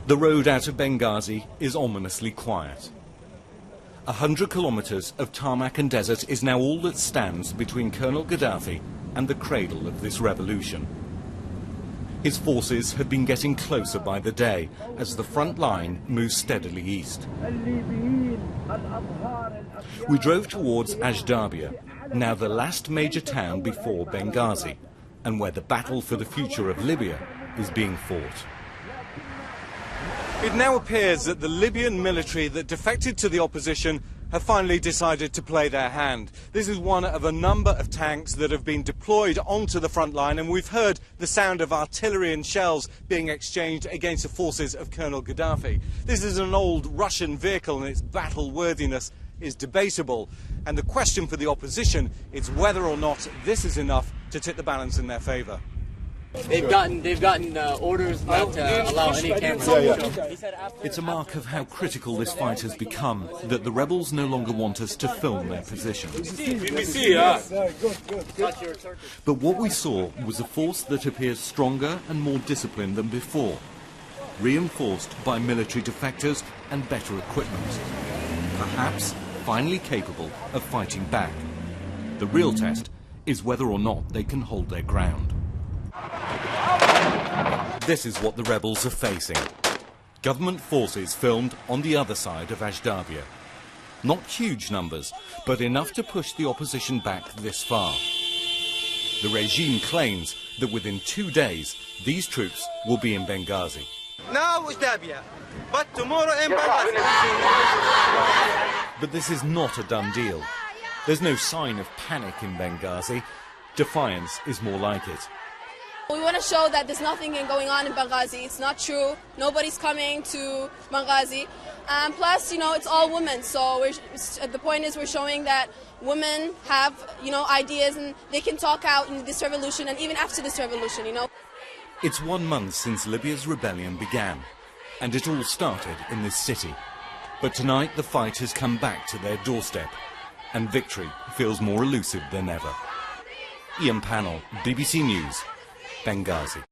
The road out of Benghazi is ominously quiet. 100 kilometers of tarmac and desert is now all that stands between Colonel Gaddafi and the cradle of this revolution. His forces have been getting closer by the day as the front line moves steadily east. We drove towards Ajdabiya, now the last major town before Benghazi, and where the battle for the future of Libya is being fought. It now appears that the Libyan military that defected to the opposition have finally decided to play their hand. This is one of a number of tanks that have been deployed onto the front line, and we've heard the sound of artillery and shells being exchanged against the forces of Colonel Gaddafi. This is an old Russian vehicle and its battle worthiness is debatable, and the question for the opposition is whether or not this is enough to tip the balance in their favour. They've gotten orders not to allow any cameras. It's a mark of how critical this fight has become that the rebels no longer want us to film their positions. But what we saw was a force that appears stronger and more disciplined than before, reinforced by military defectors and better equipment, perhaps finally capable of fighting back. The real test is whether or not they can hold their ground. This is what the rebels are facing. Government forces filmed on the other side of Ajdabiya. Not huge numbers, but enough to push the opposition back this far. The regime claims that within 2 days, these troops will be in Benghazi. Now Ajdabiya, but tomorrow in Benghazi. But this is not a done deal. There's no sign of panic in Benghazi. Defiance is more like it. We want to show that there's nothing going on in Benghazi. It's not true. Nobody's coming to Benghazi. Plus, it's all women. So the point is we're showing that women have, ideas and they can talk out in this revolution and even after this revolution, It's 1 month since Libya's rebellion began, and it all started in this city. But tonight the fight has come back to their doorstep, and victory feels more elusive than ever. Ian Pannell, BBC News, Benghazi.